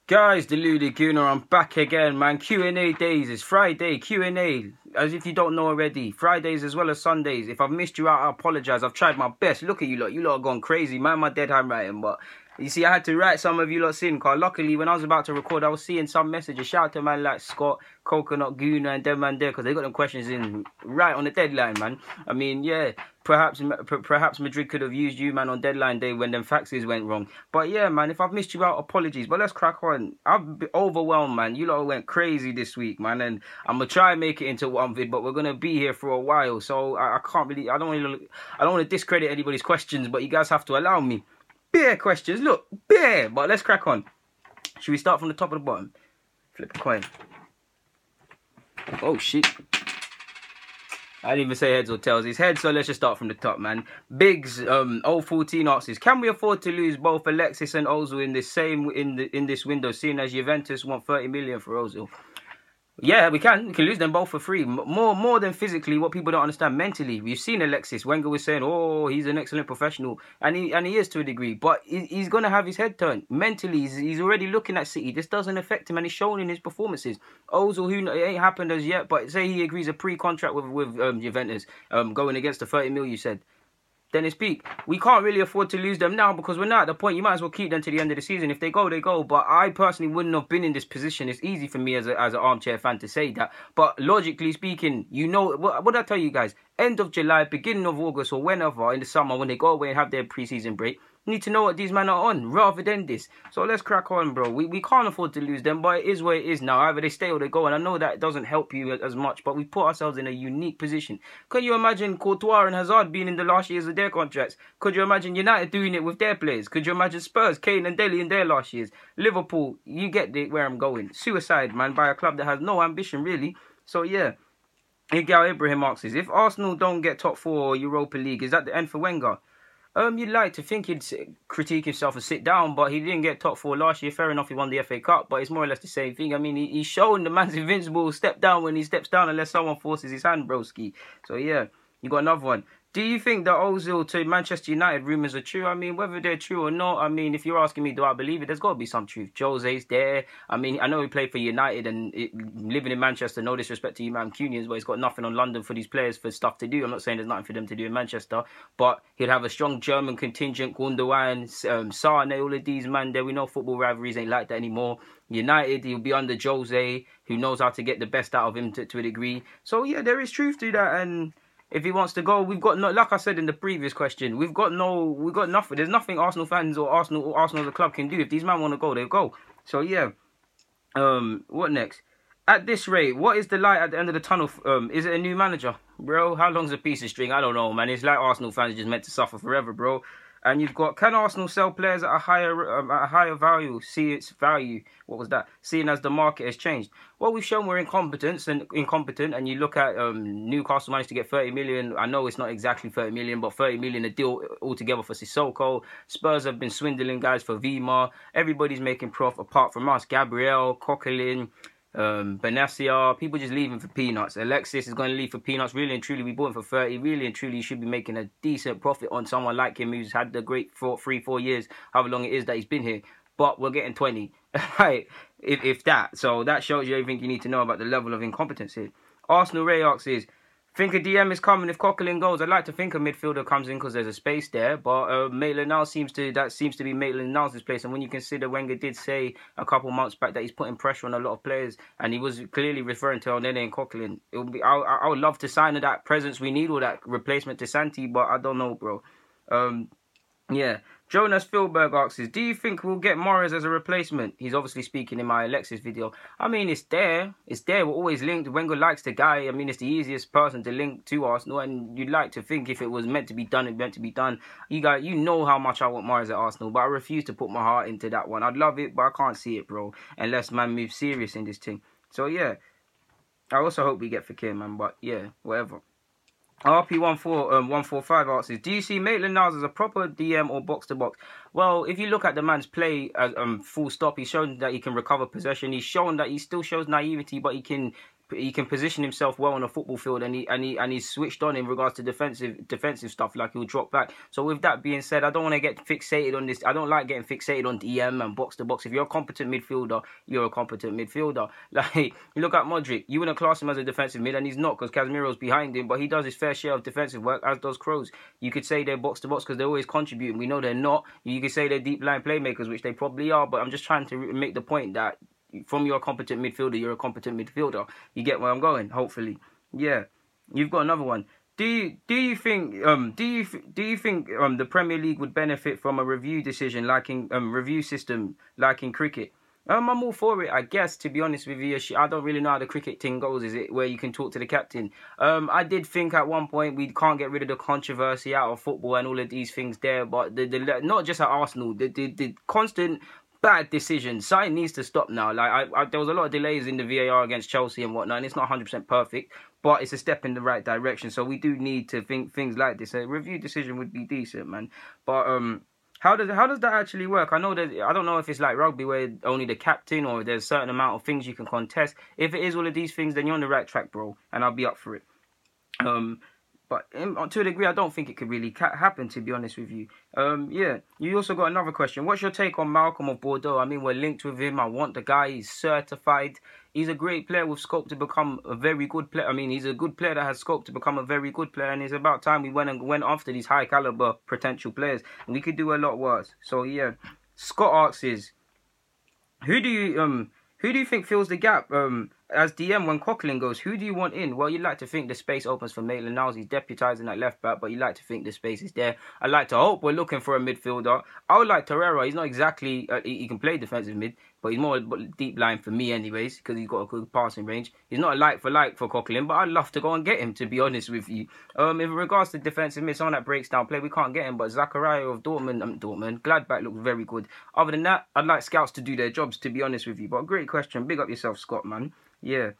Guys, Deluded Gooner, I'm back again, man. Q&A days. It's Friday, Q&A. As if you don't know already. Fridays as well as Sundays. If I've missed you out, I apologise. I've tried my best. Look at you lot. You lot are gone crazy. Man, my dead handwriting. But you see, I had to write some of you lot's in. Because luckily, when I was about to record, I was seeing some messages. Shout out to man like Scott, Coconut Gooner, and them man there. Because they got them questions in right on the deadline, man. I mean, yeah. Perhaps Madrid could have used you, man, on deadline day when them faxes went wrong. But yeah, man, if I've missed you out, apologies. But let's crack on. I've been overwhelmed, man. You lot went crazy this week, man. And I'm going to try and make it into one vid, but we're going to be here for a while. So I can't really, I don't want to discredit anybody's questions, but you guys have to allow me. Bare questions. Look, bare. But let's crack on. Should we start from the top or the bottom? Flip a coin. Oh, shit. I didn't even say heads or tails. It's heads, so let's just start from the top, man. Biggs, 014 asks, can we afford to lose both Alexis and Ozil in this window, seeing as Juventus want 30 million for Ozil? Yeah, we can. We can lose them both for free. More than physically, what people don't understand, mentally. We've seen Alexis. Wenger was saying, oh, he's an excellent professional. And he is to a degree. But he's going to have his head turned. Mentally, he's already looking at City. This doesn't affect him, and he's shown in his performances. Ozil, it ain't happened as yet, but say he agrees a pre-contract with Juventus, going against the 30 mil you said. Then it's peak. We can't really afford to lose them now because we're not at the point. You might as well keep them to the end of the season. If they go, they go. But I personally wouldn't have been in this position. It's easy for me as an armchair fan to say that. But logically speaking, you know, what did I tell you guys? End of July, beginning of August, or whenever in the summer when they go away and have their pre-season break, need to know what these men are on rather than this. So let's crack on, bro. We can't afford to lose them, but it is what it is now. Either they stay or they go, and I know that doesn't help you as much, but we put ourselves in a unique position. Can you imagine Courtois and Hazard being in the last years of their contracts? Could you imagine United doing it with their players? Could you imagine Spurs, Kane and Dele in their last years? Liverpool, you get where I'm going. Suicide, man, by a club that has no ambition, really. So, yeah. Igal Ibrahim asks, if Arsenal don't get top 4 Europa League, is that the end for Wenger? You'd like to think he'd critique himself and sit down, but he didn't get top 4 last year. Fair enough, he won the FA Cup, but it's more or less the same thing. I mean, he's shown the man's invincible. Step down when he steps down unless someone forces his hand, broski. So, yeah, you got another one. Do you think the Ozil to Manchester United rumours are true? I mean, whether they're true or not, I mean, if you're asking me, do I believe it? There's got to be some truth. Jose's there. I mean, I know he played for United and living in Manchester, no disrespect to you Mancunians, but he's got nothing on London for these players for stuff to do. I'm not saying there's nothing for them to do in Manchester, but he'd have a strong German contingent, Gundogan, Sane, all of these, man, there. We know football rivalries ain't like that anymore. United, he'll be under Jose, who knows how to get the best out of him to a degree. So, yeah, there is truth to that, and if he wants to go, we've got no, like I said in the previous question, we've got nothing. There's nothing Arsenal fans or Arsenal as a club can do. If these men want to go, they'll go. So yeah. What next? At this rate, what is the light at the end of the tunnel? Is it a new manager, bro? How long's a piece of string? I don't know, man. It's like Arsenal fans just meant to suffer forever, bro. And you've got, can Arsenal sell players at a higher value? See its value. What was that? Seeing as the market has changed. Well, we've shown we're incompetent, and you look at Newcastle managed to get 30 million. I know it's not exactly 30 million, but 30 million a deal altogether for Sissoko. Spurs have been swindling guys for Vima. Everybody's making profit apart from us. Gabriel, Coquelin, Benacia, people just leaving for peanuts. Alexis is going to leave for peanuts. Really and truly, we bought him for 30. Really and truly, you should be making a decent profit on someone like him who's had the great 3-4 years, however long it is that he's been here. But we're getting 20, right? If that. So that shows you everything you need to know about the level of incompetence here. Arsenal Ray asks is, think a DM is coming if Coquelin goes. I'd like to think a midfielder comes in because there's a space there, but Maitland-Niles seems to be Maitland-Niles' place. And when you consider Wenger did say a couple months back that he's putting pressure on a lot of players, and he was clearly referring to Onene and Coquelin, I would love to sign that presence we need or that replacement to Santi, but I don't know, bro. Yeah. Jonas Philberg asks, do you think we'll get Morris as a replacement? He's obviously speaking in my Alexis video. I mean, it's there. It's there. We're always linked. Wenger likes the guy. I mean, it's the easiest person to link to Arsenal. And you'd like to think if it was meant to be done, it's meant to be done. You know how much I want Morris at Arsenal, but I refuse to put my heart into that one. I'd love it, but I can't see it, bro. Unless man moves serious in this thing. So, yeah. I also hope we get Fekir, man. But, yeah, whatever. RP145 asks, do you see Maitland-Niles as a proper DM or box-to-box? Well, if you look at the man's play as full stop, he's shown that he can recover possession. He's shown that he still shows naivety, but he can position himself well on a football field, and he's switched on in regards to defensive stuff. Like, he'll drop back. So with that being said, I don't want to get fixated on this. I don't like getting fixated on DM and box to box. If you're a competent midfielder, you're a competent midfielder. Like, you look at Modric, you wouldn't class him as a defensive mid, and he's not, because Casemiro's behind him, but he does his fair share of defensive work, as does Kroos. You could say they're box to box because they're always contributing. We know they're not. You could say they're deep line playmakers, which they probably are, but I'm just trying to make the point that from you're a competent midfielder, you're a competent midfielder. You get where I'm going, hopefully. Yeah. You've got another one. Do you think the Premier League would benefit from a review decision like in review system like in cricket? I'm all for it, I guess, to be honest with you. I don't really know how the cricket thing goes. Is it where you can talk to the captain? I did think at one point we can't get rid of the controversy out of football and all of these things there, but the not just at Arsenal, the constant bad decisions. Something needs to stop now. Like, there was a lot of delays in the VAR against Chelsea and whatnot, and it's not 100% perfect, but it's a step in the right direction. So we do need to think things like this. A review decision would be decent, man. But how does that actually work? I don't know if it's like rugby where only the captain, or there's a certain amount of things you can contest. If it is all of these things, then you're on the right track, bro, and I'll be up for it. But to a degree, I don't think it could really happen, to be honest with you. Yeah. You also got another question. What's your take on Malcolm of Bordeaux? I mean, we're linked with him. I want the guy. He's certified. He's a great player with scope to become a very good player. I mean, he's a good player that has scope to become a very good player. And it's about time we went after these high caliber potential players. And we could do a lot worse. So, yeah. Scott asks, who do you think fills the gap as DM when Coquelin goes? Who do you want in? Well, you'd like to think the space opens for Maitland-Niles. He's deputising at left back, but you like to think the space is there. I like to hope we're looking for a midfielder. I would like Torreira. He's not exactly he can play defensive mid, but he's more deep line for me anyways, because he's got a good passing range. He's not a like for Coquelin, but I'd love to go and get him, to be honest with you. In regards to defensive mid, someone that breaks down play, we can't get him, but Zachariah of Dortmund, Gladbach looks very good. Other than that, I'd like scouts to do their jobs, to be honest with you. But great question. Big up yourself, Scott, man. Yeah.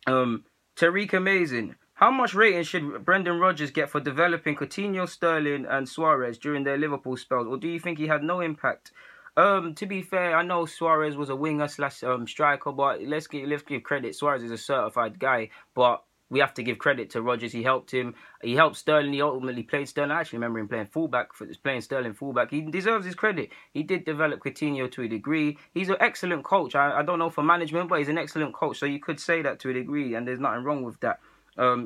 Tariq Amazing. How much rating should Brendan Rodgers get for developing Coutinho, Sterling and Suarez during their Liverpool spells? Or do you think he had no impact? To be fair, I know Suarez was a winger slash striker, but let's give credit. Suarez is a certified guy, but we have to give credit to Rodgers. He helped him. He helped Sterling. He ultimately played Sterling. I actually remember him playing Sterling fullback. He deserves his credit. He did develop Coutinho to a degree. He's an excellent coach. I don't know for management, but he's an excellent coach. So you could say that to a degree, and there's nothing wrong with that.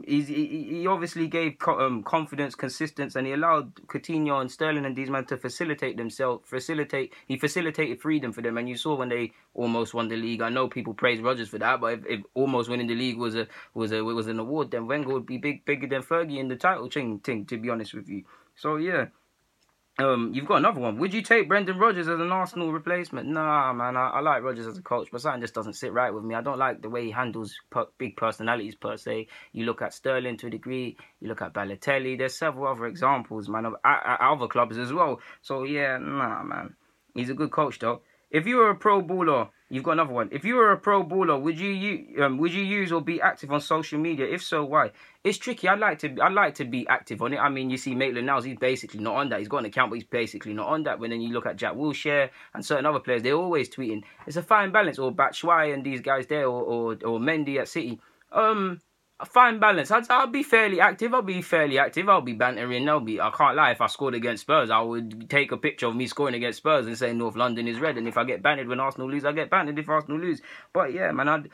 He obviously gave confidence, consistency, and he allowed Coutinho and Sterling and these men to facilitate themselves. He facilitated freedom for them, and you saw when they almost won the league. I know people praise Rodgers for that, but if almost winning the league was an award, then Wenger would be bigger than Fergie in the title thing. To be honest with you, so yeah. You've got another one. Would you take Brendan Rodgers as an Arsenal replacement? Nah, man. I like Rodgers as a coach, but something just doesn't sit right with me. I don't like the way he handles big personalities, per se. You look at Sterling to a degree. You look at Balotelli. There's several other examples, man, of other clubs as well. So, yeah, nah, man. He's a good coach, though. If you were a pro baller, you've got another one. If you were a pro baller, would you use or be active on social media? If so, why? It's tricky. I'd like to be active on it. I mean, you see Maitland-Niles, he's basically not on that. He's got an account, but he's basically not on that. When then you look at Jack Wilshere and certain other players, they're always tweeting. It's a fine balance. Or Batshuayi and these guys there, or Mendy at City. A fine balance. I'll be fairly active. I'll be bantering. I can't lie. If I scored against Spurs, I would take a picture of me scoring against Spurs and say North London is red. And if I get bantered when Arsenal lose, I get bantered if Arsenal lose. But yeah, man,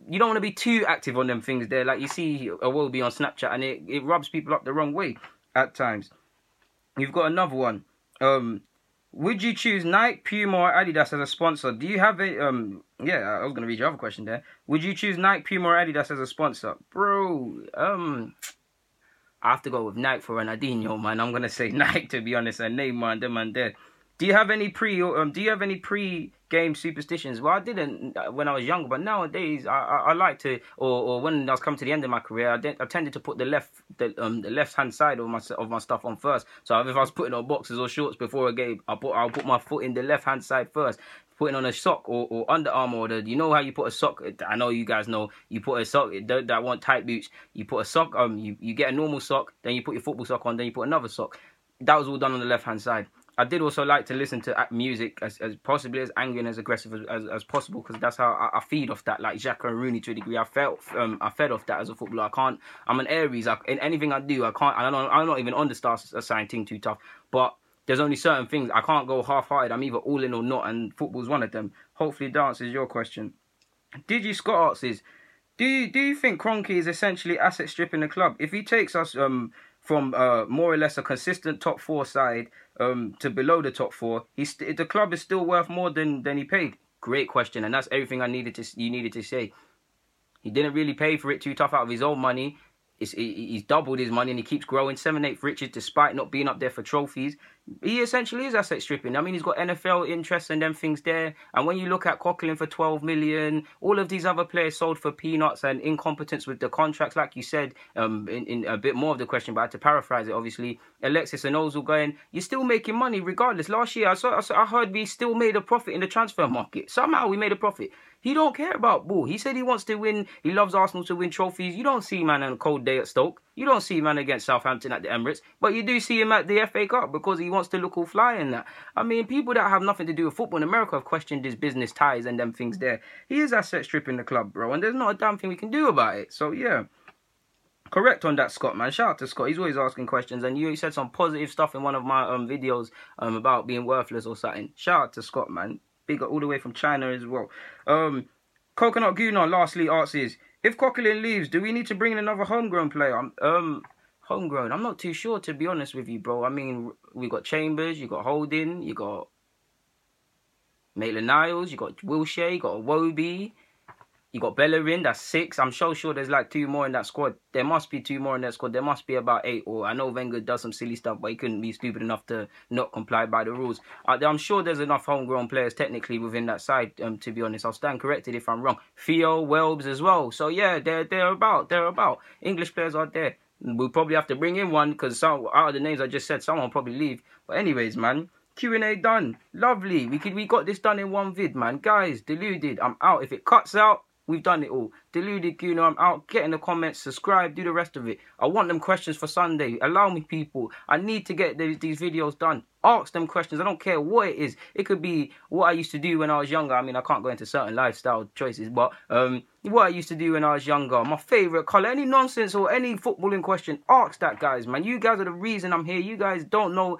you don't want to be too active on them things there. Like you see Iwobi on Snapchat, and it rubs people up the wrong way at times. You've got another one. Would you choose Nike, Puma, or Adidas as a sponsor? Do you have a yeah, I was gonna read your other question there. Would you choose Nike, Puma, or Adidas as a sponsor, bro? I have to go with Nike for Ronaldinho, man. I'm gonna say Nike, to be honest, and Neymar and them and there. Do you have any pre-game superstitions? Well, I didn't when I was younger, but nowadays I like to, or when I was coming to the end of my career, I tended to put the left hand side of my stuff on first. So if I was putting on boxers or shorts before a game, I'll put my foot in the left hand side first. Putting on a sock or Under Armour, or you know how you put a sock. I know you guys know. You put a sock that want tight boots. You put a sock. You get a normal sock. Then you put your football sock on. Then you put another sock. That was all done on the left hand side. I did also like to listen to music as possibly as angry and as aggressive as possible, because that's how I feed off that. Like Xhaka and Rooney to a degree, I fed off that as a footballer. I can't. I'm an Aries. In anything I do, I can't. I'm not even on the star sign thing too tough. But there's only certain things I can't go half-hearted. I'm either all in or not, and football's one of them. Hopefully, that answers your question. Did you Scott asks, do you think Kroenke is essentially asset stripping the club? If he takes us from more or less a consistent top 4 side to below the top 4, the club is still worth more than he paid. Great question, and that's everything you needed to say. He didn't really pay for it too tough out of his own money. He's doubled his money and he keeps growing. 7/8 Richard, despite not being up there for trophies. He essentially is asset stripping. I mean, he's got NFL interest and them things there. And when you look at Coquelin for 12 million, all of these other players sold for peanuts, and incompetence with the contracts, like you said, in a bit more of the question, but I had to paraphrase it, obviously. Alexis and Ozil going, you're still making money regardless. Last year, I heard we still made a profit in the transfer market. Somehow we made a profit. He don't care about ball. He said he wants to win. He loves Arsenal to win trophies. You don't see man on a cold day at Stoke. You don't see man against Southampton at the Emirates. But you do see him at the FA Cup because he wants to look all fly in that. I mean, people that have nothing to do with football in America have questioned his business ties and them things there. He is asset stripping the club, bro. And there's not a damn thing we can do about it. So, yeah. Correct on that, Scott, man. Shout out to Scott. He's always asking questions. And you said some positive stuff in one of my videos about being worthless or something. Shout out to Scott, man. Big all the way from China as well. Coconut Guna lastly asks, if Coquelin leaves, do we need to bring in another homegrown player? Homegrown, I'm not too sure, to be honest with you, bro. I mean, we got Chambers, you got Holding, you got Maitland-Niles, you got Wilshere, you got Iwobi, you got Bellerin, that's 6. I'm so sure there's like 2 more in that squad. There must be 2 more in that squad. There must be about 8. Or I know Wenger does some silly stuff, but he couldn't be stupid enough to not comply by the rules. I'm sure there's enough homegrown players technically within that side, to be honest. I'll stand corrected if I'm wrong. Theo, Welbs as well. So yeah, they're about. English players are there. We'll probably have to bring in one because out of the names I just said, someone will probably leave. But anyways, man, Q&A done. Lovely. We got this done in one vid, man. Guys, Deluded, I'm out. If it cuts out, we've done it all. Deluded Guna, I'm out. Get in the comments, subscribe, do the rest of it. I want them questions for Sunday. Allow me, people. I need to get these videos done. Ask them questions. I don't care what it is. It could be what I used to do when I was younger. I mean, I can't go into certain lifestyle choices, but what I used to do when I was younger. My favourite colour. Any nonsense or any footballing question, ask that, guys, man. You guys are the reason I'm here. You guys don't know.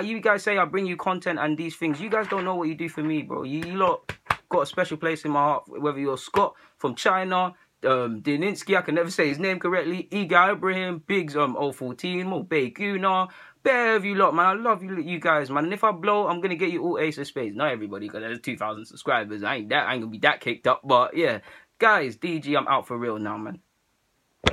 You guys say I bring you content and these things. You guys don't know what you do for me, bro. You lot got a special place in my heart, whether you're Scott from China, Dininsky, I can never say his name correctly, Iga Ibrahim, Biggs 014, Mobay Guna, bear of you lot, man. I love you guys, man. And if I blow, I'm gonna get you all ace of spades. Not everybody, because there's 2,000 subscribers. I ain't gonna be that kicked up, but yeah. Guys, DG, I'm out for real now, man.